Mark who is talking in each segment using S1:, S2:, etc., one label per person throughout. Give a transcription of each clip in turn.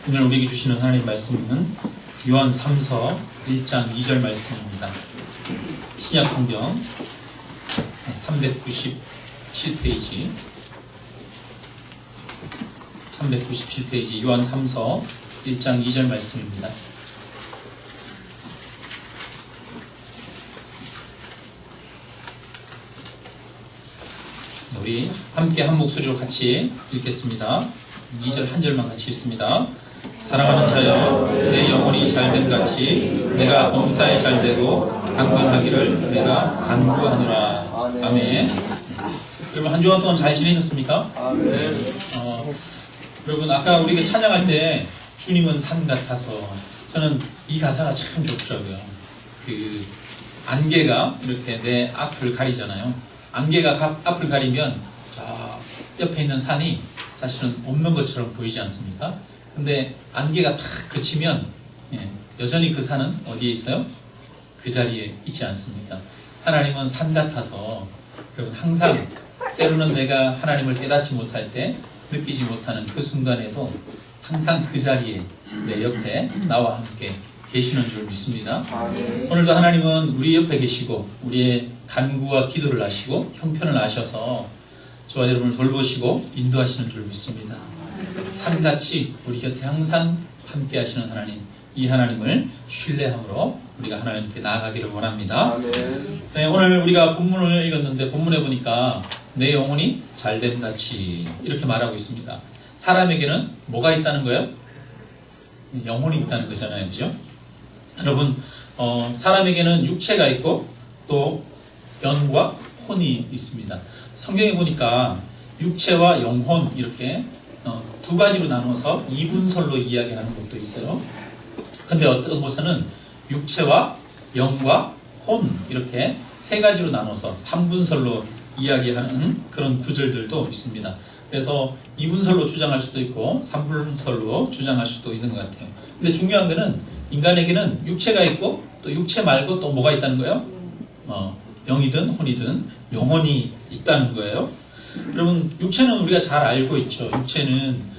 S1: 오늘 우리에게 주시는 하나님 말씀은 요한 3서 1장 2절 말씀입니다. 신약 성경 397페이지 요한 3서 1장 2절 말씀입니다. 우리 함께 한 목소리로 같이 읽겠습니다. 2절 한 절만 같이 읽습니다. 사랑하는 자여, 내 영혼이 잘됨 같이 내가 범사에 잘되고 강건하기를 내가 간구하노라. 아멘. 여러분 한 주간 동안 잘 지내셨습니까?
S2: 아멘.
S1: 여러분 아까 우리가 찬양할 때 주님은 산 같아서, 저는 이 가사가 참 좋더라고요. 그 안개가 이렇게 내 앞을 가리잖아요. 안개가 앞을 가리면 저 옆에 있는 산이 사실은 없는 것처럼 보이지 않습니까? 근데 안개가 탁 그치면 여전히 그 산은 어디에 있어요? 그 자리에 있지 않습니까? 하나님은 산 같아서 여러분 항상 때로는 내가 하나님을 깨닫지 못할 때, 느끼지 못하는 그 순간에도 항상 그 자리에 내 옆에 나와 함께 계시는 줄 믿습니다.
S2: 아멘.
S1: 오늘도 하나님은 우리 옆에 계시고 우리의 간구와 기도를 아시고 형편을 아셔서 저와 여러분을 돌보시고 인도하시는 줄 믿습니다. 산같이 우리 곁에 항상 함께 하시는 하나님, 이 하나님을 신뢰함으로 우리가 하나님께 나아가기를 원합니다.
S2: 아멘.
S1: 네, 오늘 우리가 본문을 읽었는데 본문에 보니까 내 영혼이 잘됨 같이 이렇게 말하고 있습니다. 사람에게는 뭐가 있다는 거예요? 영혼이 있다는 거잖아요, 그죠? 여러분, 사람에게는 육체가 있고 또 영과 혼이 있습니다. 성경에 보니까 육체와 영혼 이렇게 두 가지로 나눠서 이분설로 이야기하는 것도 있어요. 근데 어떤 곳에는 육체와 영과 혼 이렇게 세 가지로 나눠서 삼분설로 이야기하는 그런 구절들도 있습니다. 그래서 이분설로 주장할 수도 있고 삼분설로 주장할 수도 있는 것 같아요. 근데 중요한 거는 인간에게는 육체가 있고 또 육체 말고 또 뭐가 있다는 거예요? 영이든 혼이든 영혼이 있다는 거예요. 여러분, 육체는 우리가 잘 알고 있죠. 육체는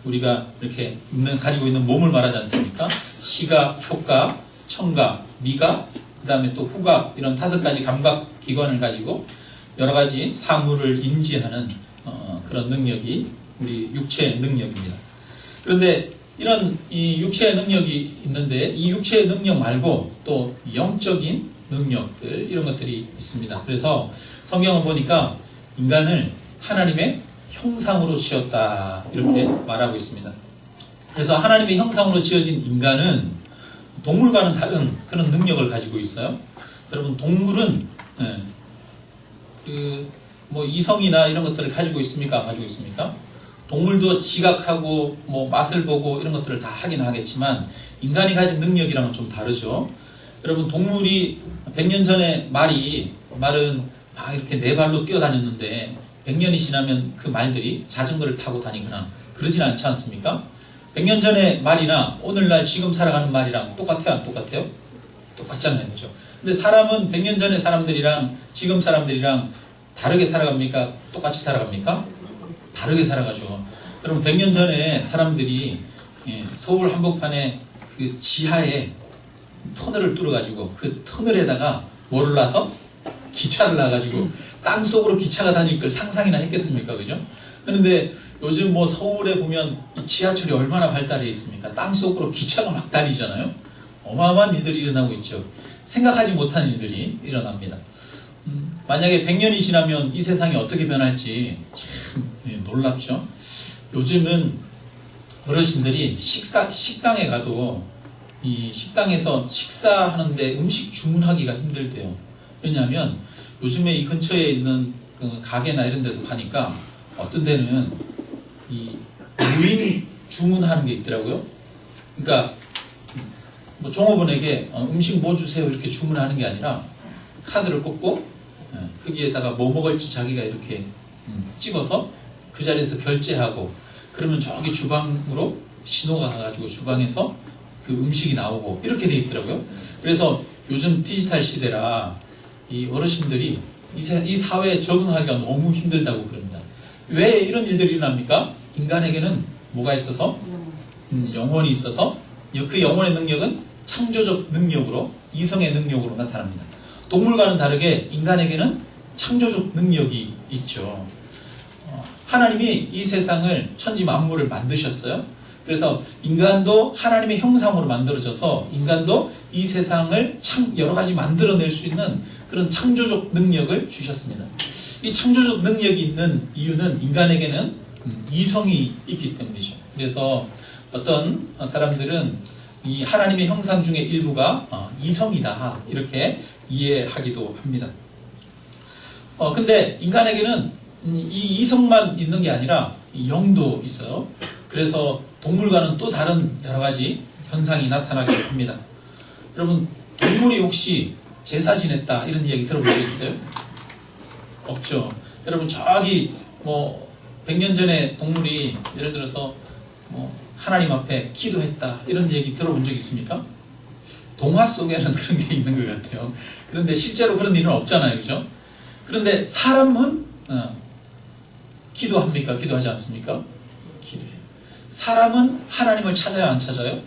S1: 우리가 이렇게 가지고 있는 몸을 말하지 않습니까? 시각, 촉각, 청각, 미각, 그 다음에 또 후각, 이런 5가지 감각 기관을 가지고 여러 가지 사물을 인지하는 그런 능력이 우리 육체의 능력입니다. 그런데 이런 이 육체의 능력이 있는데 이 육체의 능력 말고 또 영적인 능력들, 이런 것들이 있습니다. 그래서 성경을 보니까 인간을 하나님의 형상으로 지었다 이렇게 말하고 있습니다. 그래서 하나님의 형상으로 지어진 인간은 동물과는 다른 그런 능력을 가지고 있어요. 여러분, 동물은 이성이나 이런 것들을 가지고 있습니까? 안 가지고 있습니까? 동물도 지각하고 맛을 보고 이런 것들을 다 하긴 하겠지만 인간이 가진 능력이랑은 좀 다르죠. 여러분, 동물이 100년 전에 말은 막 이렇게 네 발로 뛰어다녔는데 100년이 지나면 그 말들이 자전거를 타고 다니거나 그러진 않지 않습니까? 100년 전의 말이나 오늘날 지금 살아가는 말이랑 똑같아요? 안 똑같아요? 똑같잖아요, 그죠? 근데 사람은 100년 전의 사람들이랑 지금 사람들이랑 다르게 살아갑니까? 똑같이 살아갑니까? 다르게 살아가죠. 여러분, 100년 전에 사람들이 서울 한복판에 그 지하에 터널을 뚫어가지고 그 터널에다가 뭐를 놔서? 기차를 놔가지고 땅속으로 기차가 다닐 걸 상상이나 했겠습니까? 그죠? 그런데 요즘 서울에 보면 이 지하철이 얼마나 발달해 있습니까? 땅속으로 기차가 막 다니잖아요. 어마어마한 일들이 일어나고 있죠. 생각하지 못한 일들이 일어납니다. 만약에 100년이 지나면 이 세상이 어떻게 변할지 참 놀랍죠. 요즘은 어르신들이 식당에 가도 이 식당에서 식사하는데 음식 주문하기가 힘들대요. 왜냐하면 요즘에 이 근처에 있는 그 가게나 이런 데도 가니까 어떤 데는 이 무인 주문하는 게 있더라고요. 그러니까 종업원에게 음식 뭐 주세요 이렇게 주문하는 게 아니라 카드를 꽂고 거기에다가 뭐 먹을지 자기가 이렇게 찍어서 그 자리에서 결제하고, 그러면 저기 주방으로 신호가 가가지고 주방에서 그 음식이 나오고 이렇게 돼 있더라고요. 그래서 요즘 디지털 시대라 이 어르신들이 이 사회에 적응하기가 너무 힘들다고 그럽니다. 왜 이런 일들이 일어납니까? 인간에게는 뭐가 있어서? 영혼이 있어서 그 영혼의 능력은 창조적 능력으로, 이성의 능력으로 나타납니다. 동물과는 다르게 인간에게는 창조적 능력이 있죠. 하나님이 이 세상을 천지 만물을 만드셨어요. 그래서 인간도 하나님의 형상으로 만들어져서 인간도 이 세상을 여러 가지 만들어낼 수 있는 그런 창조적 능력을 주셨습니다. 이 창조적 능력이 있는 이유는 인간에게는 이성이 있기 때문이죠. 그래서 어떤 사람들은 이 하나님의 형상 중에 일부가 이성이다 이렇게 이해하기도 합니다. 근데 인간에게는 이 이성만 있는 게 아니라 영도 있어요. 그래서 동물과는 또 다른 여러 가지 현상이 나타나기도 합니다. 여러분, 동물이 혹시 제사 지냈다 이런 이야기 들어본 적 있어요? 없죠. 여러분, 저기 100년 전에 동물이 예를 들어서 하나님 앞에 기도했다 이런 얘기 들어본 적 있습니까? 동화 속에는 그런 게 있는 것 같아요. 그런데 실제로 그런 일은 없잖아요, 그죠? 그런데 사람은 기도합니까? 기도하지 않습니까? 기도해요. 사람은 하나님을 찾아요, 안 찾아요?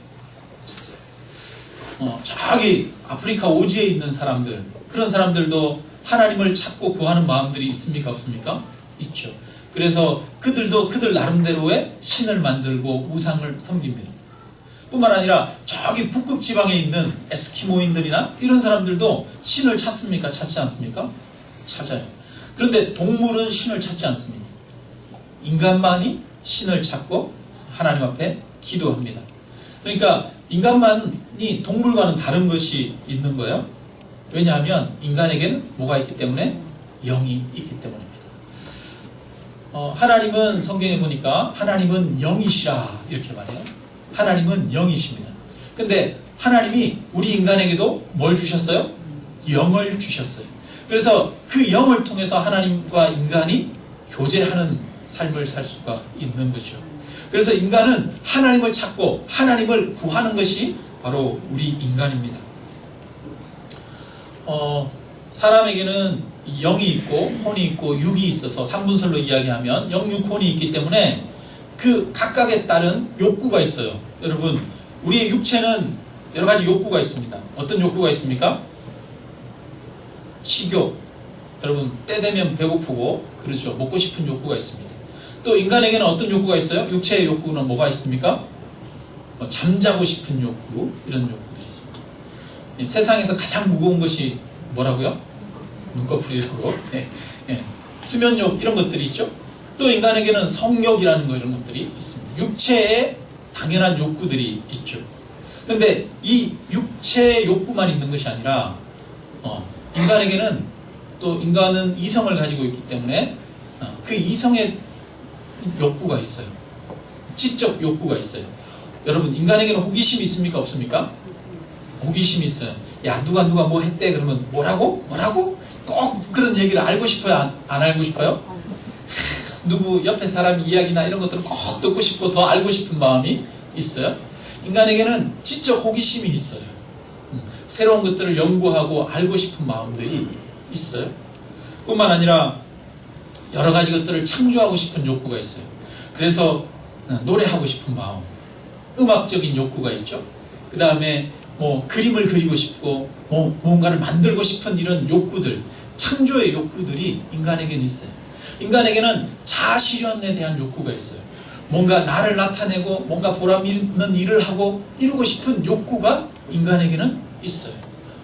S1: 저기 아프리카 오지에 있는 사람들, 그런 사람들도 하나님을 찾고 구하는 마음들이 있습니까? 없습니까? 있죠. 그래서 그들도 그들 나름대로의 신을 만들고 우상을 섬깁니다. 뿐만 아니라 저기 북극 지방에 있는 에스키모인들이나 이런 사람들도 신을 찾습니까? 찾지 않습니까? 찾아요. 그런데 동물은 신을 찾지 않습니다. 인간만이 신을 찾고 하나님 앞에 기도합니다. 그러니까 인간만이 동물과는 다른 것이 있는 거예요. 왜냐하면 인간에게는 뭐가 있기 때문에? 영이 있기 때문입니다. 하나님은 성경에 보니까 하나님은 영이시라 이렇게 말해요. 하나님은 영이십니다. 근데 하나님이 우리 인간에게도 뭘 주셨어요? 영을 주셨어요. 그래서 그 영을 통해서 하나님과 인간이 교제하는 삶을 살 수가 있는 거죠. 그래서 인간은 하나님을 찾고 하나님을 구하는 것이 바로 우리 인간입니다. 사람에게는 영이 있고 혼이 있고 육이 있어서 3분설로 이야기하면 영, 육, 혼이 있기 때문에 그 각각에 따른 욕구가 있어요. 여러분, 우리의 육체는 여러 가지 욕구가 있습니다. 어떤 욕구가 있습니까? 식욕. 여러분, 때 되면 배고프고 그렇죠. 먹고 싶은 욕구가 있습니다. 또 인간에게는 어떤 욕구가 있어요? 육체의 욕구는 뭐가 있습니까? 잠자고 싶은 욕구, 이런 욕구들이 있습니다. 세상에서 가장 무거운 것이 뭐라고요? 눈꺼풀이라고. 수면욕 이런 것들이 있죠. 또 인간에게는 성욕이라는 거 이런 것들이 있습니다. 육체에 당연한 욕구들이 있죠. 그런데 이 육체의 욕구만 있는 것이 아니라 인간에게는 또 인간은 이성을 가지고 있기 때문에 그 이성의 욕구가 있어요. 지적 욕구가 있어요. 여러분, 인간에게는 호기심이 있습니까? 없습니까? 호기심이 있어요. 야, 누가 뭐 했대? 그러면 뭐라고? 꼭 그런 얘기를 알고 싶어요? 안 알고 싶어요? 누구 옆에 사람 이야기나 이런 것들을 꼭 듣고 싶고 더 알고 싶은 마음이 있어요. 인간에게는 지적 호기심이 있어요. 새로운 것들을 연구하고 알고 싶은 마음들이 있어요. 뿐만 아니라 여러 가지 것들을 창조하고 싶은 욕구가 있어요. 그래서 노래하고 싶은 마음, 음악적인 욕구가 있죠. 그 다음에 그림을 그리고 싶고 뭔가를 만들고 싶은 이런 욕구들, 창조의 욕구들이 인간에게는 있어요. 인간에게는 자아실현에 대한 욕구가 있어요. 뭔가 나를 나타내고 뭔가 보람 있는 일을 하고 이루고 싶은 욕구가 인간에게는 있어요.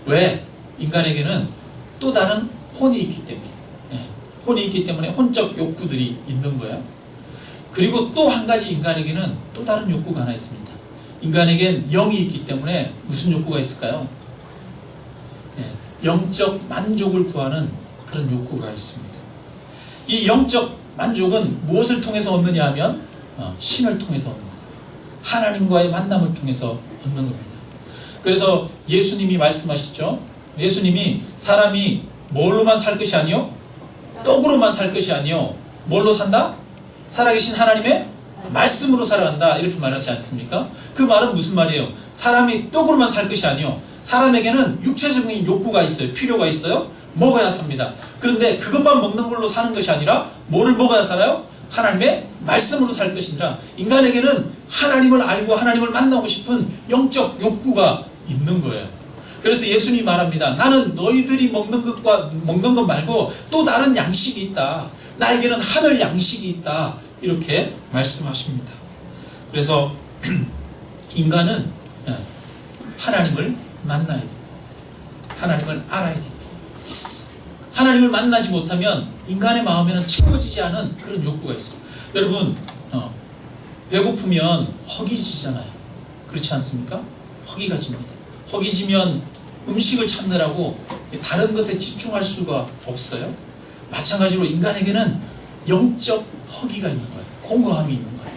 S1: 왜? 인간에게는 또 다른 혼이 있기 때문에. 혼이 있기 때문에 혼적 욕구들이 있는 거예요. 그리고 또 한 가지 인간에게는 또 다른 욕구가 하나 있습니다. 인간에겐 영이 있기 때문에 무슨 욕구가 있을까요? 영적 만족을 구하는 그런 욕구가 있습니다. 이 영적 만족은 무엇을 통해서 얻느냐 하면 신을 통해서 얻는 겁니다. 하나님과의 만남을 통해서 얻는 겁니다. 그래서 예수님이 말씀하시죠. 예수님이 사람이 뭘로만 살 것이 아니요 떡으로만 살 것이 아니요 뭘로 산다? 살아계신 하나님의 말씀으로 살아간다 이렇게 말하지 않습니까? 그 말은 무슨 말이에요? 사람이 떡으로만 살 것이 아니요 사람에게는 육체적인 욕구가 있어요. 필요가 있어요. 먹어야 삽니다. 그런데 그것만 먹는 걸로 사는 것이 아니라 뭐를 먹어야 살아요? 하나님의 말씀으로 살 것이니라. 인간에게는 하나님을 알고 하나님을 만나고 싶은 영적 욕구가 있는 거예요. 그래서 예수님이 말합니다. 나는 너희들이 먹는 것 말고 또 다른 양식이 있다. 나에게는 하늘 양식이 있다. 이렇게 말씀하십니다. 그래서 인간은 하나님을 만나야 됩니다. 하나님을 알아야 됩니다. 하나님을 만나지 못하면 인간의 마음에는 채워지지 않은 그런 욕구가 있어요. 여러분, 배고프면 허기 지잖아요. 그렇지 않습니까? 허기가 집니다. 허기 지면 음식을 찾느라고 다른 것에 집중할 수가 없어요. 마찬가지로 인간에게는 영적 허기가 있는 거예요. 공허함이 있는 거예요.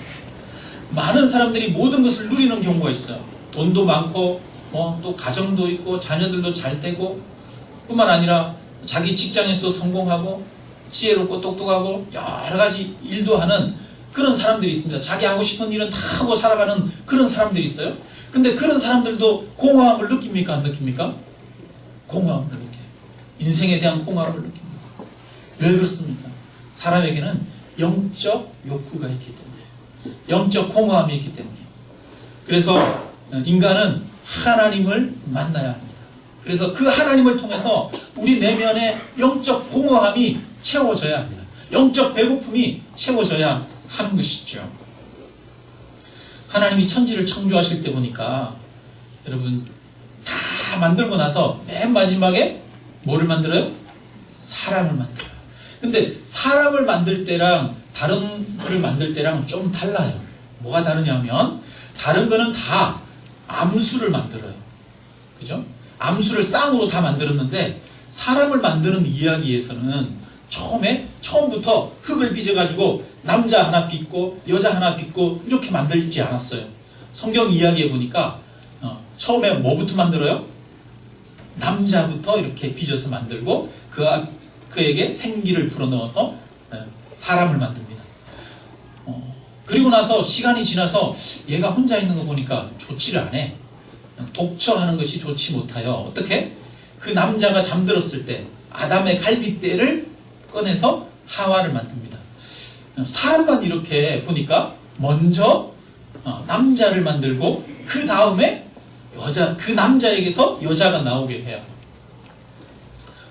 S1: 많은 사람들이 모든 것을 누리는 경우가 있어요. 돈도 많고 또 가정도 있고 자녀들도 잘 되고 뿐만 아니라 자기 직장에서도 성공하고 지혜롭고 똑똑하고 여러 가지 일도 하는 그런 사람들이 있습니다. 자기 하고 싶은 일은 다 하고 살아가는 그런 사람들이 있어요. 근데 그런 사람들도 공허함을 느낍니까? 안 느낍니까? 공허함을 느껴요. 인생에 대한 공허함을 느낍니다. 왜 그렇습니까? 사람에게는 영적 욕구가 있기 때문에, 영적 공허함이 있기 때문에. 그래서 인간은 하나님을 만나야 합니다. 그래서 그 하나님을 통해서 우리 내면의 영적 공허함이 채워져야 합니다. 영적 배고픔이 채워져야 하는 것이죠. 하나님이 천지를 창조하실 때 보니까 여러분 다 만들고 나서 맨 마지막에 뭐를 만들어요? 사람을 만들어요. 근데 사람을 만들 때랑 다른 거를 만들 때랑 좀 달라요. 뭐가 다르냐면 다른 거는 다 암수를 만들어요. 그죠? 암수를 쌍으로 다 만들었는데 사람을 만드는 이야기에서는 처음부터 흙을 빚어가지고 남자 하나 빚고 여자 하나 빚고 이렇게 만들지 않았어요. 성경 이야기에 보니까 처음에 뭐부터 만들어요? 남자부터 이렇게 빚어서 만들고 그에게 생기를 불어넣어서 사람을 만듭니다. 그리고 나서 시간이 지나서 얘가 혼자 있는 거 보니까 좋지를 않아. 독처하는 것이 좋지 못하여 어떻게? 그 남자가 잠들었을 때 아담의 갈빗대를 꺼내서 하와를 만듭니다. 사람만 이렇게 보니까 먼저 남자를 만들고 그 다음에 그 남자에게서 여자가 나오게 해요.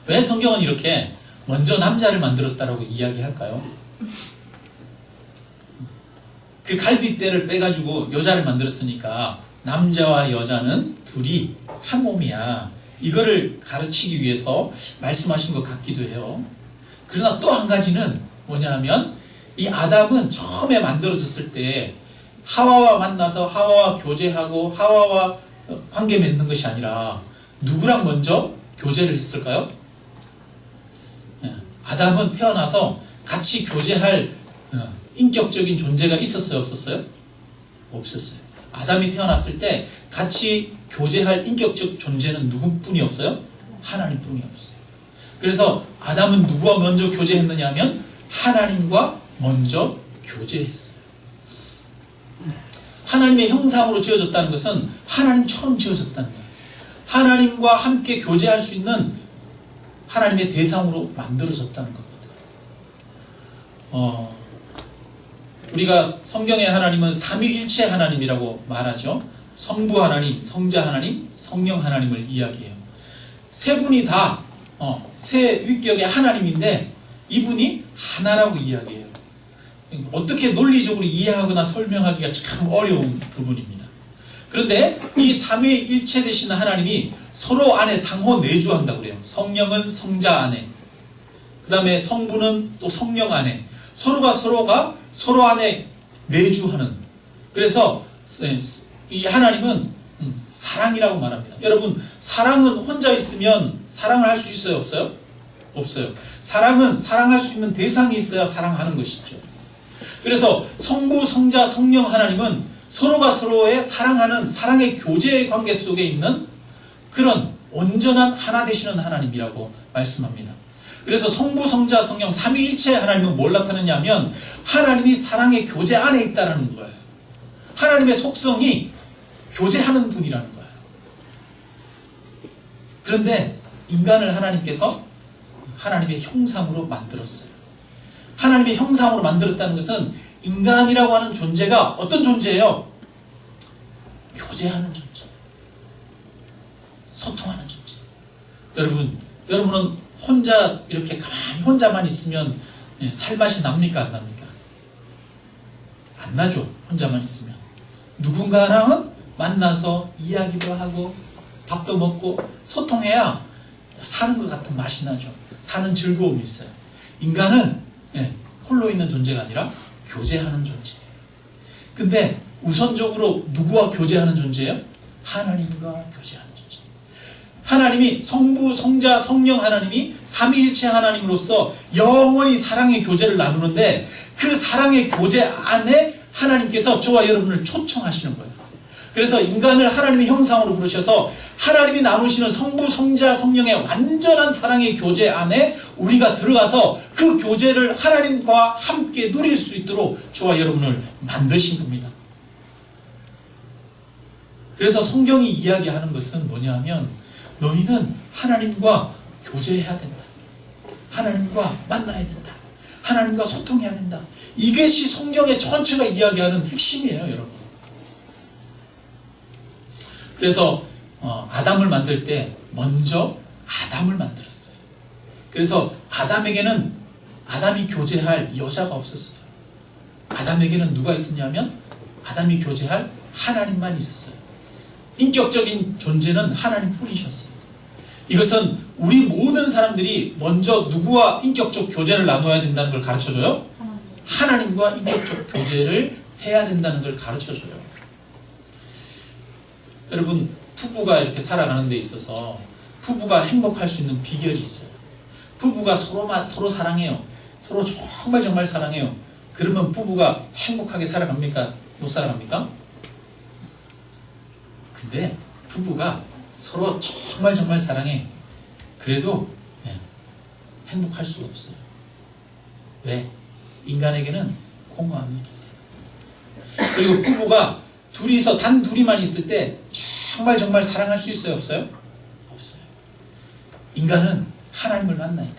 S1: 왜 성경은 이렇게 먼저 남자를 만들었다라고 이야기할까요? 그 갈빗대를 빼가지고 여자를 만들었으니까 남자와 여자는 둘이 한 몸이야. 이거를 가르치기 위해서 말씀하신 것 같기도 해요. 그러나 또 한 가지는 뭐냐 하면 이 아담은 처음에 만들어졌을 때 하와와 만나서 하와와 교제하고 하와와 관계 맺는 것이 아니라 누구랑 먼저 교제를 했을까요? 아담은 태어나서 같이 교제할 인격적인 존재가 있었어요? 없었어요? 없었어요. 아담이 태어났을 때 같이 교제할 인격적 존재는 누구뿐이 없어요? 하나님뿐이 없어요. 그래서 아담은 누구와 먼저 교제했느냐 하면 하나님과 먼저 교제했어요. 하나님의 형상으로 지어졌다는 것은 하나님처럼 지어졌다는 거예요. 하나님과 함께 교제할 수 있는 하나님의 대상으로 만들어졌다는 겁니다. 우리가 성경의 하나님은 삼위일체 하나님이라고 말하죠. 성부 하나님, 성자 하나님, 성령 하나님을 이야기해요. 세 분이 다 세 위격의 하나님인데 이분이 하나라고 이야기해요. 어떻게 논리적으로 이해하거나 설명하기가 참 어려운 부분입니다. 그런데 이 삼위일체 되신 하나님이 서로 안에 상호 내주한다고 그래요. 성령은 성자 안에, 그 다음에 성부는 또 성령 안에, 서로 안에 내주하는. 그래서 이 하나님은 사랑이라고 말합니다. 여러분, 사랑은 혼자 있으면 사랑을 할 수 있어요? 없어요? 없어요. 사랑은 사랑할 수 있는 대상이 있어야 사랑하는 것이죠. 그래서 성부, 성자, 성령 하나님은 서로가 서로의 사랑하는 사랑의 교제 관계 속에 있는 그런 온전한 하나 되시는 하나님이라고 말씀합니다. 그래서 성부, 성자, 성령 삼위일체 하나님은 뭘 나타내냐면 하나님이 사랑의 교제 안에 있다는 거예요. 하나님의 속성이 교제하는 분이라는 거예요. 그런데 인간을 하나님께서 하나님의 형상으로 만들었어요. 하나님의 형상으로 만들었다는 것은 인간이라고 하는 존재가 어떤 존재예요? 교제하는 존재, 소통하는 존재. 여러분은 혼자 이렇게 가만히 혼자만 있으면 살맛이 납니까? 안 납니까? 안 나죠. 혼자만 있으면. 누군가랑은 만나서 이야기도 하고 밥도 먹고 소통해야 사는 것 같은 맛이 나죠. 사는 즐거움이 있어요. 인간은 홀로 있는 존재가 아니라 교제하는 존재예요. 근데 우선적으로 누구와 교제하는 존재예요? 하나님과 교제하는 존재. 하나님이 성부, 성자, 성령 하나님이 삼위일체 하나님으로서 영원히 사랑의 교제를 나누는데 그 사랑의 교제 안에 하나님께서 저와 여러분을 초청하시는 거예요. 그래서 인간을 하나님의 형상으로 부르셔서 하나님이 나누시는 성부, 성자, 성령의 완전한 사랑의 교제 안에 우리가 들어가서 그 교제를 하나님과 함께 누릴 수 있도록 저와 여러분을 만드신 겁니다. 그래서 성경이 이야기하는 것은 뭐냐면 너희는 하나님과 교제해야 된다. 하나님과 만나야 된다. 하나님과 소통해야 된다. 이것이 성경의 전체가 이야기하는 핵심이에요, 여러분. 그래서 아담을 만들 때 먼저 아담을 만들었어요. 그래서 아담이 교제할 여자가 없었어요. 아담에게는 누가 있었냐면 아담이 교제할 하나님만 있었어요. 인격적인 존재는 하나님뿐이셨어요. 이것은 우리 모든 사람들이 먼저 누구와 인격적 교제를 나눠야 된다는 걸 가르쳐줘요? 하나님과 인격적 교제를 해야 된다는 걸 가르쳐줘요. 여러분, 부부가 이렇게 살아가는 데 있어서 부부가 행복할 수 있는 비결이 있어요. 부부가 서로 사랑해요. 서로 정말 사랑해요. 그러면 부부가 행복하게 살아갑니까? 못 살아갑니까? 근데 부부가 서로 정말 사랑해. 그래도 행복할 수가 없어요. 왜? 인간에게는 공허함이기 때문에. 그리고 부부가 둘이서 단 둘이만 있을 때 정말 사랑할 수 있어요? 없어요? 없어요. 인간은 하나님을 만나야 돼.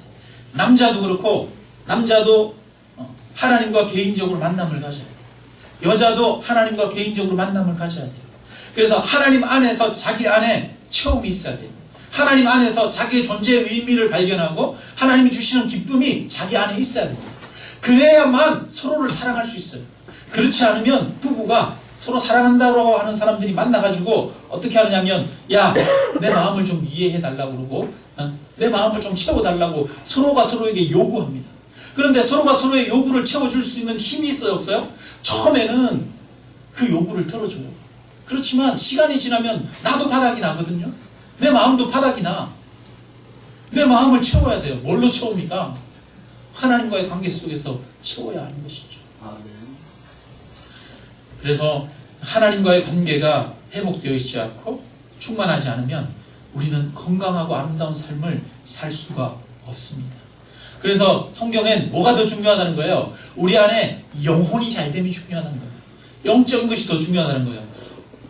S1: 남자도 그렇고 남자도 하나님과 개인적으로 만남을 가져야 돼요. 여자도 하나님과 개인적으로 만남을 가져야 돼요. 그래서 하나님 안에서 자기 안에 체험이 있어야 돼요. 하나님 안에서 자기의 존재의 의미를 발견하고 하나님이 주시는 기쁨이 자기 안에 있어야 돼요. 그래야만 서로를 사랑할 수 있어요. 그렇지 않으면 부부가 서로 사랑한다고 하는 사람들이 만나가지고 어떻게 하느냐면 야, 내 마음을 좀 이해해달라고 그러고 내 마음을 좀 채워달라고 서로가 서로에게 요구합니다. 그런데 서로가 서로의 요구를 채워줄 수 있는 힘이 있어요? 없어요? 처음에는 그 요구를 들어줘요. 그렇지만 시간이 지나면 나도 바닥이 나거든요. 내 마음도 바닥이 나. 내 마음을 채워야 돼요. 뭘로 채웁니까? 하나님과의 관계 속에서 채워야 하는 것이죠. 그래서 하나님과의 관계가 회복되어 있지 않고 충만하지 않으면 우리는 건강하고 아름다운 삶을 살 수가 없습니다. 그래서 성경엔 뭐가 더 중요하다는 거예요? 우리 안에 영혼이 잘됨이 중요하다는 거예요. 영적인 것이 더 중요하다는 거예요.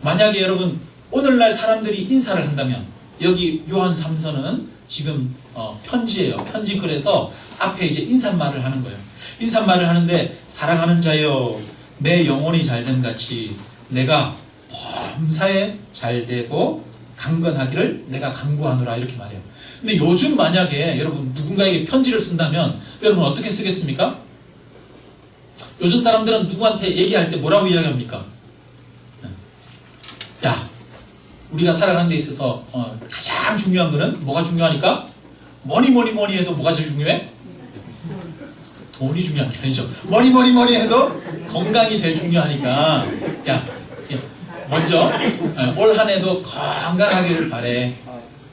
S1: 만약에 여러분 오늘날 사람들이 인사를 한다면 여기 요한 3서는 지금 편지예요. 편지 글에서 앞에 이제 인사말을 하는 거예요. 인사말을 하는데 사랑하는 자여 내 영혼이 잘됨 같이 내가 범사에 잘되고 강건하기를 내가 간구하노라 이렇게 말해요. 근데 요즘 만약에 여러분 누군가에게 편지를 쓴다면 여러분 어떻게 쓰겠습니까? 요즘 사람들은 누구한테 얘기할 때 뭐라고 이야기합니까? 야, 우리가 살아가는 데 있어서 가장 중요한 거는 뭐가 중요하니까? 뭐니 해도 뭐가 제일 중요해? 돈이 중요한 게 아니죠. 뭐니 해도 건강이 제일 중요하니까 야 먼저 올 한 해도 건강하기를 바래.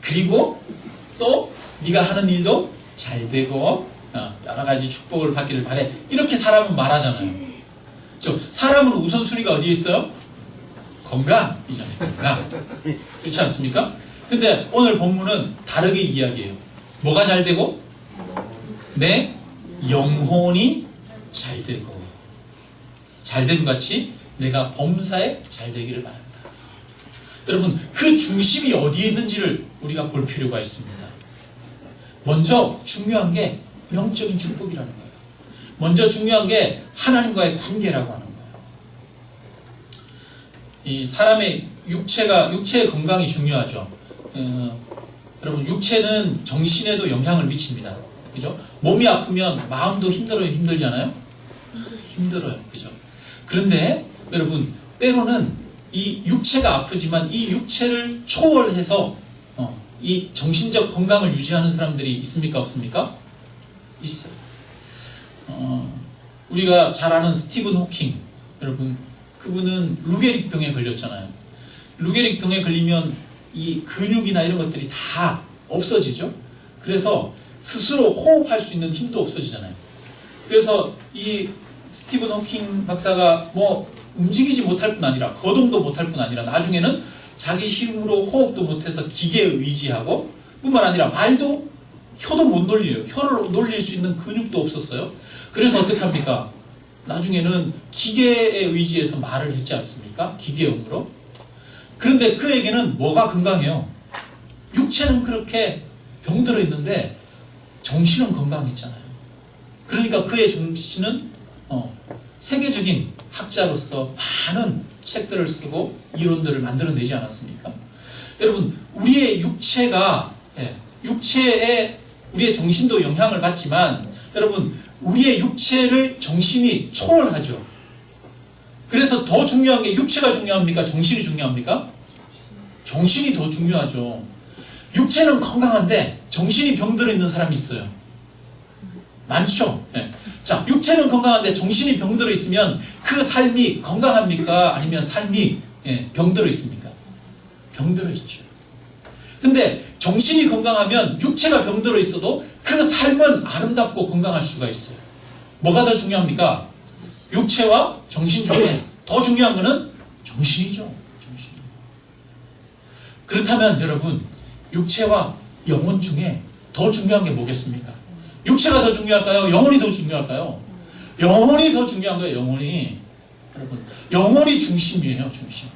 S1: 그리고 또 네가 하는 일도 잘 되고 여러 가지 축복을 받기를 바래. 이렇게 사람은 말하잖아요. 사람은 우선순위가 어디에 있어요? 건강이잖아요. 건강. 그렇지 않습니까? 근데 오늘 본문은 다르게 이야기해요. 뭐가 잘 되고? 내 영혼이 잘 되고 잘됨 같이 내가 범사에 잘 되기를 바란다. 여러분 그 중심이 어디에 있는지를 우리가 볼 필요가 있습니다. 먼저 중요한 게 영적인 축복이라는 거예요. 먼저 중요한 게 하나님과의 관계라고 하는 거예요. 이 사람의 육체의 건강이 중요하죠. 여러분, 육체는 정신에도 영향을 미칩니다. 그죠? 몸이 아프면 마음도 힘들잖아요? 힘들어요. 그죠? 그런데 여러분, 때로는 이 육체가 아프지만 이 육체를 초월해서 이 정신적 건강을 유지하는 사람들이 있습니까? 없습니까? 있어요. 우리가 잘 아는 스티븐 호킹, 여러분, 그분은 루게릭 병에 걸렸잖아요. 루게릭 병에 걸리면 이 근육이나 이런 것들이 다 없어지죠. 그래서 스스로 호흡할 수 있는 힘도 없어지잖아요. 그래서 이 스티븐 호킹 박사가 뭐 움직이지 못할 뿐 아니라 거동도 못할 뿐 아니라 나중에는 자기 힘으로 호흡도 못해서 기계에 의지하고 뿐만 아니라 혀도 못 놀려요. 혀를 놀릴 수 있는 근육도 없었어요. 그래서 어떻게 합니까? 나중에는 기계에 의지해서 말을 했지 않습니까? 기계음으로. 그런데 그에게는 뭐가 건강해요? 육체는 그렇게 병들어 있는데 정신은 건강했잖아요. 그러니까 그의 정신은 세계적인 학자로서 많은 책들을 쓰고 이론들을 만들어내지 않았습니까? 여러분, 우리의 육체가 우리의 정신도 영향을 받지만 여러분, 우리의 육체를 정신이 초월하죠. 그래서 더 중요한 게 육체가 중요합니까? 정신이 중요합니까? 정신이 더 중요하죠. 육체는 건강한데 정신이 병들어 있는 사람이 있어요. 많죠? 자, 육체는 건강한데 정신이 병들어 있으면 그 삶이 건강합니까? 아니면 삶이 병들어 있습니까? 병들어 있죠. 근데 정신이 건강하면 육체가 병들어 있어도 그 삶은 아름답고 건강할 수가 있어요. 뭐가 더 중요합니까? 육체와 정신 중에 더 중요한 거는 정신이죠. 정신. 그렇다면 여러분, 육체와 영혼 중에 더 중요한 게 뭐겠습니까? 육체가 더 중요할까요? 영혼이 더 중요할까요? 영혼이 더 중요한 거예요. 영혼이. 여러분, 영혼이 중심이에요. 중심.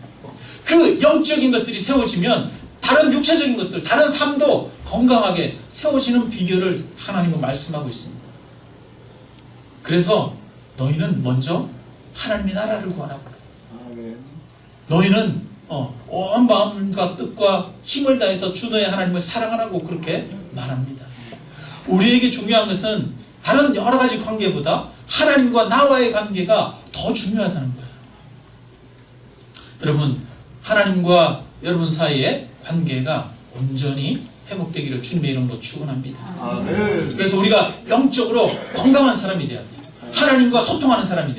S1: 그 영적인 것들이 세워지면 다른 육체적인 것들, 다른 삶도 건강하게 세워지는 비결을 하나님은 말씀하고 있습니다. 그래서 너희는 먼저 하나님의 나라를 구하라고. 너희는 온 마음과 뜻과 힘을 다해서 주 너의 하나님을 사랑하라고 그렇게 말합니다. 우리에게 중요한 것은 다른 여러 가지 관계보다 하나님과 나와의 관계가 더 중요하다는 거예요. 여러분, 하나님과 여러분 사이의 관계가 온전히 회복되기를 주님의 이름으로 축원합니다. 그래서 우리가 영적으로 건강한 사람이 돼야 돼요. 하나님과 소통하는 사람이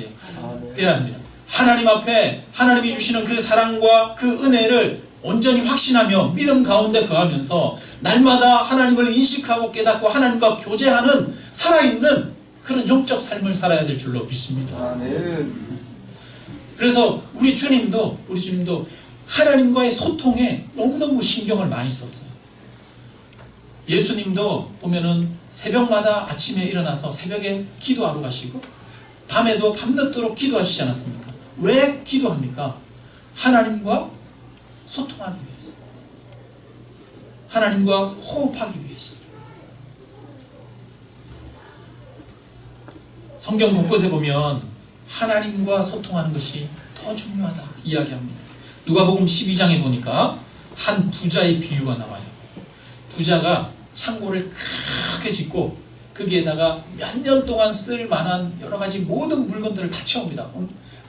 S1: 돼야 합니다. 하나님 앞에 하나님이 주시는 그 사랑과 그 은혜를 온전히 확신하며 믿음 가운데 거하면서 날마다 하나님을 인식하고 깨닫고 하나님과 교제하는 살아있는 그런 영적 삶을 살아야 될 줄로 믿습니다. 그래서 우리 주님도 하나님과의 소통에 너무너무 신경을 많이 썼어요. 예수님도 보면은 새벽마다 아침에 일어나서 새벽에 기도하러 가시고 밤에도 밤늦도록 기도하시지 않았습니까? 왜 기도합니까? 하나님과 소통하기 위해서. 하나님과 호흡하기 위해서. 성경 곳곳에 보면 하나님과 소통하는 것이 더 중요하다 이야기합니다. 누가복음 12장에 보니까 한 부자의 비유가 나와요. 부자가 창고를 크게 짓고 거기에다가 몇 년 동안 쓸 만한 여러 가지 모든 물건들을 다 채웁니다.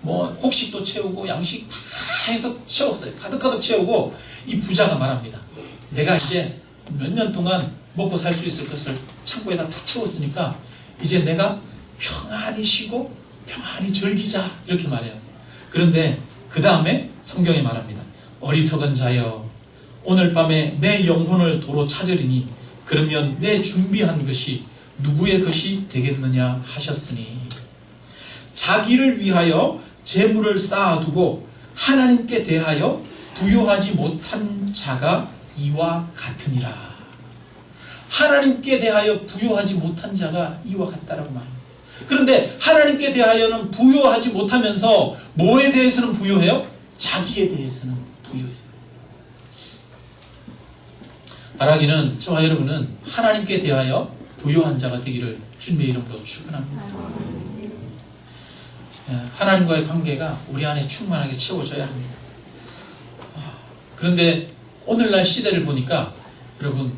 S1: 뭐 곡식도 채우고 양식 다 해서 채웠어요. 가득가득 채우고 이 부자가 말합니다. 내가 이제 몇 년 동안 먹고 살 수 있을 것을 창고에다 다 채웠으니까 이제 내가 평안히 쉬고 평안히 즐기자 이렇게 말해요. 그런데 그 다음에 성경에 말합니다. 어리석은 자여 오늘 밤에 내 영혼을 도로 찾으리니 그러면 내 준비한 것이 누구의 것이 되겠느냐 하셨으니 자기를 위하여 재물을 쌓아두고 하나님께 대하여 부요하지 못한 자가 이와 같으니라. 하나님께 대하여 부요하지 못한 자가 이와 같다라고 말합니다. 그런데 하나님께 대하여는 부요하지 못하면서 뭐에 대해서는 부요해요? 자기에 대해서는 부요해요. 바라기는 저와 여러분은 하나님께 대하여 부요한 자가 되기를 주님의 이름으로 축원합니다. 하나님과의 관계가 우리 안에 충만하게 채워져야 합니다. 그런데 오늘날 시대를 보니까 여러분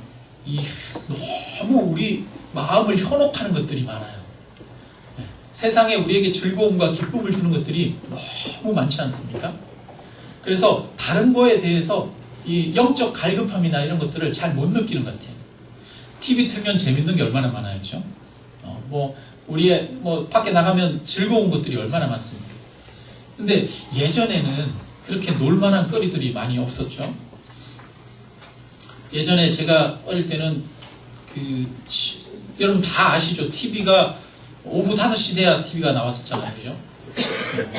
S1: 너무 우리 마음을 현혹하는 것들이 많아요. 세상에 우리에게 즐거움과 기쁨을 주는 것들이 너무 많지 않습니까? 그래서 다른 거에 대해서 이 영적 갈급함이나 이런 것들을 잘 못 느끼는 것 같아요. TV 틀면 재밌는 게 얼마나 많아요, 그죠? 우리의 밖에 나가면 즐거운 것들이 얼마나 많습니까? 근데 예전에는 그렇게 놀만한 거리들이 많이 없었죠. 예전에 제가 어릴 때는 여러분 다 아시죠? TV가 오후 5시 돼야 TV가 나왔었잖아요, 그죠?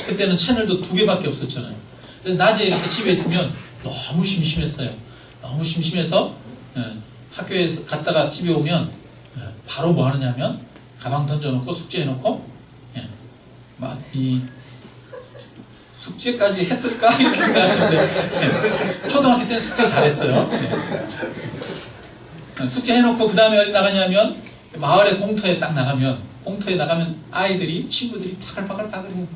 S1: 그때는 채널도 2개밖에 없었잖아요. 그래서 낮에 이렇게 집에 있으면 너무 심심했어요. 너무 심심해서 학교에 갔다가 집에 오면 바로 뭐 하느냐면 가방 던져놓고 숙제해놓고 이 숙제까지 했을까? 이렇게 생각하시는데 초등학교 때는 숙제 잘했어요. 숙제 해놓고 그 다음에 어디 나가냐면 마을의 공터에 딱 나가면 아이들이 친구들이 파글파글해요.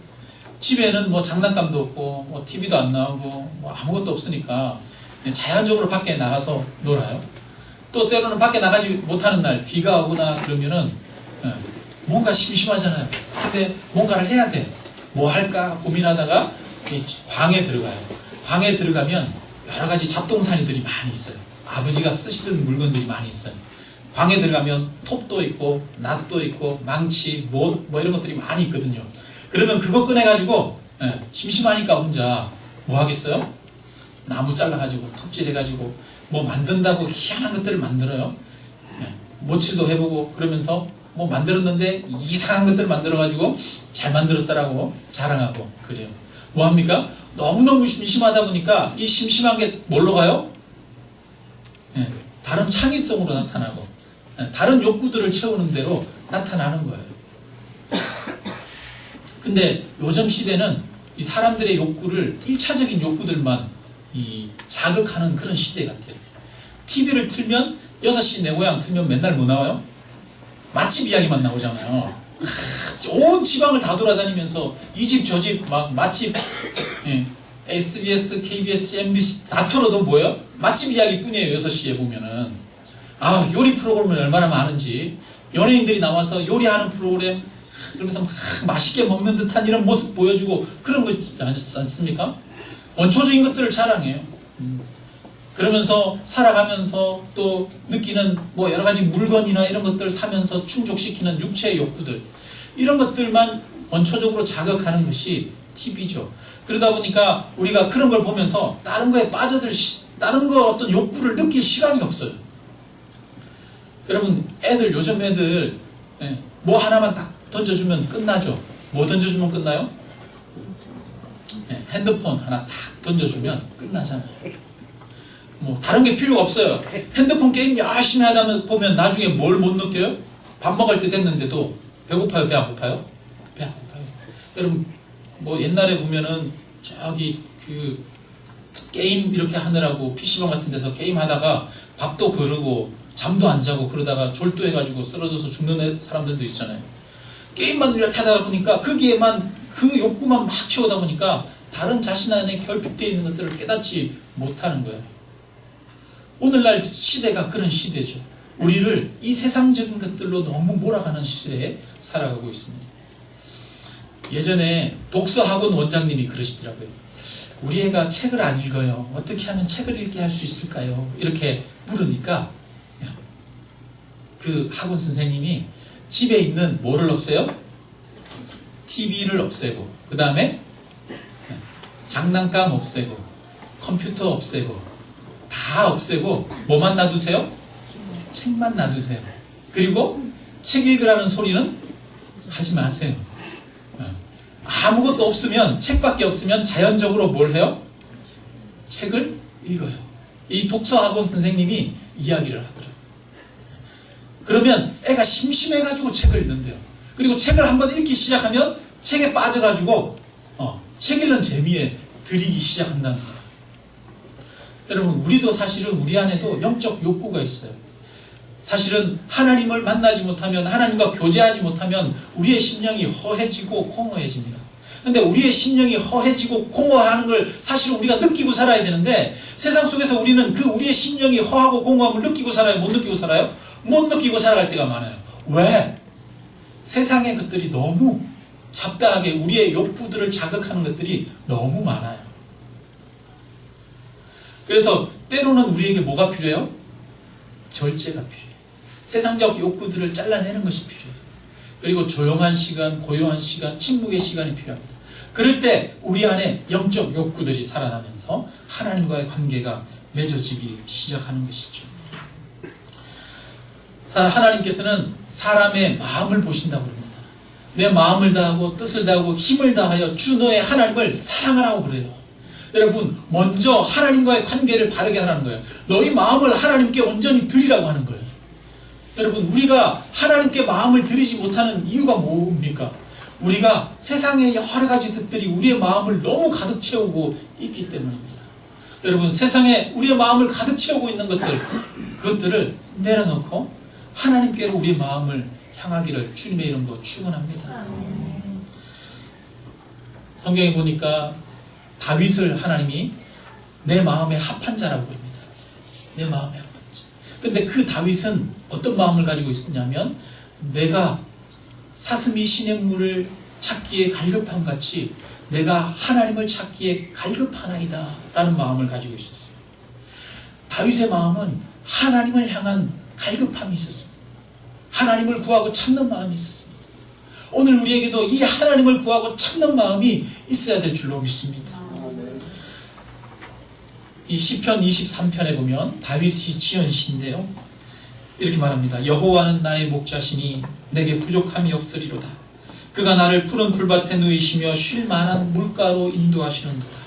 S1: 집에는 뭐 장난감도 없고 뭐 TV도 안 나오고 뭐 아무것도 없으니까 자연적으로 밖에 나가서 놀아요. 또 때로는 밖에 나가지 못하는 날 비가 오거나 그러면은 뭔가 심심하잖아요. 근데 뭔가를 해야 돼. 뭐 할까 고민하다가 방에 들어가요. 방에 들어가면 여러 가지 잡동사니들이 많이 있어요. 아버지가 쓰시던 물건들이 많이 있어요. 방에 들어가면 톱도 있고 낫도 있고 망치, 못 뭐 이런 것들이 많이 있거든요. 그러면 그거 꺼내가지고 심심하니까 혼자 뭐 하겠어요? 나무 잘라가지고 톱질해가지고 뭐 만든다고 희한한 것들을 만들어요. 모칠도 해보고 그러면서 뭐 만들었는데 이상한 것들을 만들어가지고 잘 만들었다라고 자랑하고 그래요. 뭐합니까? 너무너무 심심하다 보니까 이 심심한 게 뭘로 가요? 다른 창의성으로 나타나고 다른 욕구들을 채우는 대로 나타나는 거예요. 근데 요즘 시대는 이 사람들의 욕구를 1차적인 욕구들만 자극하는 그런 시대 같아요. TV를 틀면 6시 내 고향 틀면 맨날 뭐 나와요? 맛집 이야기만 나오잖아요. 온 지방을 다 돌아다니면서 이 집 저 집 막 맛집 SBS, KBS, MBC 다 틀어도 뭐예요? 맛집 이야기뿐이에요. 6시에 보면은 요리 프로그램이 얼마나 많은지 연예인들이 나와서 요리하는 프로그램 그러면서 막 맛있게 먹는 듯한 이런 모습 보여주고 그런 거 아니지 않습니까? 원초적인 것들을 자랑해요. 그러면서 살아가면서 또 느끼는 뭐 여러 가지 물건이나 이런 것들을 사면서 충족시키는 육체의 욕구들 이런 것들만 원초적으로 자극하는 것이 TV죠. 그러다 보니까 우리가 그런 걸 보면서 다른 거에 다른 거 어떤 욕구를 느낄 시간이 없어요. 여러분 요즘 애들 뭐 하나만 딱 던져주면 끝나죠. 뭐 던져주면 끝나요? 핸드폰 하나 딱 던져주면 끝나잖아요. 뭐 다른 게 필요가 없어요. 핸드폰 게임 열심히 하다 보면 나중에 뭘 못 느껴요? 밥 먹을 때 됐는데도 배고파요? 배 안 고파요? 배 안 고파요. 여러분 뭐 옛날에 보면은 저기 그 게임 이렇게 하느라고 PC방 같은 데서 게임 하다가 밥도 거르고 잠도 안 자고 그러다가 졸도해가지고 쓰러져서 죽는 사람들도 있잖아요. 게임만 이렇게 하다 보니까 거기에만 그 욕구만 막 채우다 보니까 다른 자신 안에 결핍되어 있는 것들을 깨닫지 못하는 거예요. 오늘날 시대가 그런 시대죠. 우리를 이 세상적인 것들로 너무 몰아가는 시대에 살아가고 있습니다. 예전에 독서학원 원장님이 그러시더라고요. 우리 애가 책을 안 읽어요. 어떻게 하면 책을 읽게 할 수 있을까요? 이렇게 물으니까 그 학원 선생님이 집에 있는 뭐를 없애요? TV를 없애고 그 다음에 장난감 없애고 컴퓨터 없애고 다 없애고 뭐만 놔두세요? 책만 놔두세요. 그리고 책 읽으라는 소리는 하지 마세요. 아무것도 없으면 책밖에 없으면 자연적으로 뭘 해요? 책을 읽어요. 이 독서학원 선생님이 이야기를 하더라고요. 그러면 애가 심심해가지고 책을 읽는데요. 그리고 책을 한번 읽기 시작하면 책에 빠져가지고 책 읽는 재미에 들이기 시작한다는 거예요. 여러분 우리도 사실은 우리 안에도 영적 욕구가 있어요. 사실은 하나님을 만나지 못하면, 하나님과 교제하지 못하면 우리의 심령이 허해지고 공허해집니다. 근데 우리의 심령이 허해지고 공허하는 걸 사실 우리가 느끼고 살아야 되는데, 세상 속에서 우리는 그 우리의 심령이 허하고 공허함을 느끼고 살아요? 못 느끼고 살아요? 못 느끼고 살아갈 때가 많아요. 왜? 세상의 것들이 너무 잡다하게 우리의 욕구들을 자극하는 것들이 너무 많아요. 그래서 때로는 우리에게 뭐가 필요해요? 절제가 필요해요. 세상적 욕구들을 잘라내는 것이 필요해요. 그리고 조용한 시간, 고요한 시간, 침묵의 시간이 필요합니다. 그럴 때 우리 안에 영적 욕구들이 살아나면서 하나님과의 관계가 맺어지기 시작하는 것이죠. 하나님께서는 사람의 마음을 보신다고 합니다. 내 마음을 다하고 뜻을 다하고 힘을 다하여 주 너의 하나님을 사랑하라고 그래요. 여러분, 먼저 하나님과의 관계를 바르게 하라는 거예요. 너희 마음을 하나님께 온전히 드리라고 하는 거예요. 여러분, 우리가 하나님께 마음을 드리지 못하는 이유가 뭡니까? 우리가 세상의 여러 가지 뜻들이 우리의 마음을 너무 가득 채우고 있기 때문입니다. 여러분, 세상에 우리의 마음을 가득 채우고 있는 그것들을 내려놓고 하나님께로 우리의 마음을 향하기를 주님의 이름으로 축원합니다. 성경에 보니까 다윗을 하나님이 내 마음에 합한 자라고 합니다. 내 마음에 합한 자. 근데 그 다윗은 어떤 마음을 가지고 있었냐면, 내가 사슴이 시냇물을 찾기에 갈급함 같이 내가 하나님을 찾기에 갈급하나이다 라는 마음을 가지고 있었어요. 다윗의 마음은 하나님을 향한 갈급함이 있었습니다. 하나님을 구하고 찾는 마음이 있었습니다. 오늘 우리에게도 이 하나님을 구하고 찾는 마음이 있어야 될 줄로 믿습니다. 이 시편 23편에 보면 다윗이 지은 시인데요, 이렇게 말합니다. 여호와는 나의 목자시니 내게 부족함이 없으리로다. 그가 나를 푸른 풀밭에 누이시며 쉴 만한 물가로 인도하시는도다.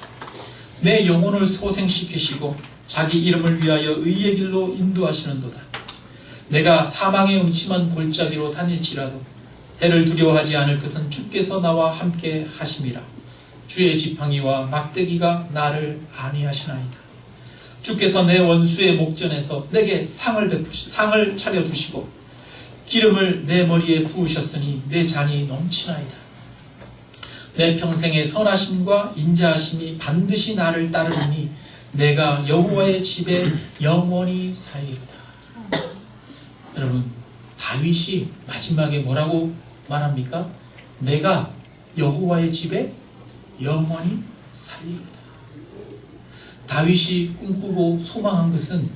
S1: 내 영혼을 소생시키시고 자기 이름을 위하여 의의 길로 인도하시는도다. 내가 사망의 음침한 골짜기로 다닐지라도 해를 두려워하지 않을 것은 주께서 나와 함께 하심이라. 주의 지팡이와 막대기가 나를 안위하시나이다. 주께서 내 원수의 목전에서 내게 상을 차려주시고 기름을 내 머리에 부으셨으니 내 잔이 넘치나이다. 내 평생의 선하심과 인자하심이 반드시 나를 따르니 내가 여호와의 집에 영원히 살리로다. 여러분, 다윗이 마지막에 뭐라고 말합니까? 내가 여호와의 집에 영원히 살리로다. 다윗이 꿈꾸고 소망한 것은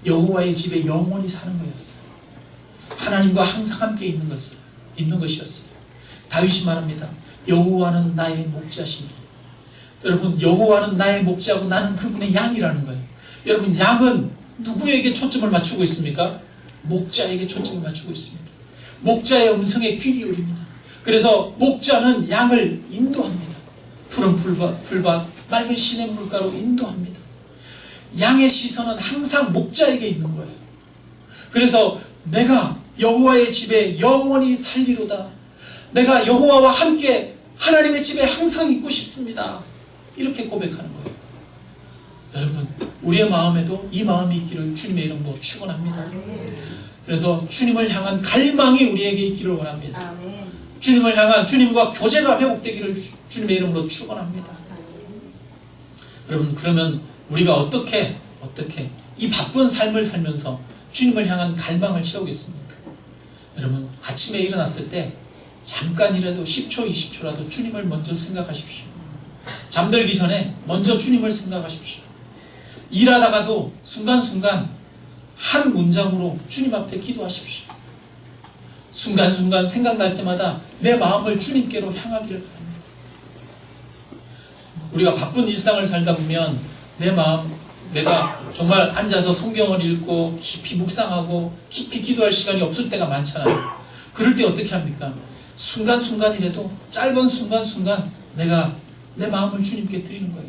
S1: 여호와의 집에 영원히 사는 거였어요. 하나님과 항상 함께 있는 것이었어요. 다윗이 말합니다. 여호와는 나의 목자시니. 여러분, 여호와는 나의 목자고 나는 그분의 양이라는 거예요. 여러분, 양은 누구에게 초점을 맞추고 있습니까? 목자에게 초점을 맞추고 있습니다. 목자의 음성에 귀 기울입니다. 그래서 목자는 양을 인도합니다. 푸른 풀밭, 맑은 시냇물가로 인도합니다. 양의 시선은 항상 목자에게 있는 거예요. 그래서 내가 여호와의 집에 영원히 살리로다. 내가 여호와와 함께 하나님의 집에 항상 있고 싶습니다. 이렇게 고백하는 거예요. 여러분, 우리의 마음에도 이 마음이 있기를 주님의 이름으로 축원합니다. 그래서 주님을 향한 갈망이 우리에게 있기를 원합니다. 주님을 향한, 주님과 교제가 회복되기를 주님의 이름으로 축원합니다. 여러분, 그러면 우리가 어떻게 이 바쁜 삶을 살면서 주님을 향한 갈망을 채우겠습니까? 여러분, 아침에 일어났을 때 잠깐이라도 10초, 20초라도 주님을 먼저 생각하십시오. 잠들기 전에 먼저 주님을 생각하십시오. 일하다가도 순간순간 한 문장으로 주님 앞에 기도하십시오. 순간순간 생각날 때마다 내 마음을 주님께로 향하기를 바랍니다. 우리가 바쁜 일상을 살다 보면 내가 정말 앉아서 성경을 읽고 깊이 묵상하고 깊이 기도할 시간이 없을 때가 많잖아요. 그럴 때 어떻게 합니까? 순간순간이라도, 짧은 순간순간 내가 내 마음을 주님께 드리는 거예요.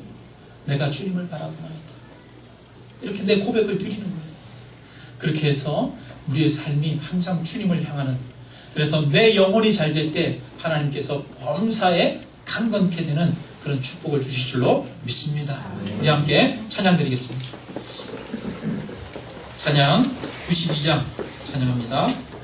S1: 내가 주님을 바라보나이다. 이렇게 내 고백을 드리는 거예요. 그렇게 해서 우리의 삶이 항상 주님을 향하는, 그래서 내 영혼이 잘 될 때 하나님께서 범사에 강건케 되는 그런 축복을 주실 줄로 믿습니다. 우리 함께 찬양 드리겠습니다. 찬양 92장 찬양합니다.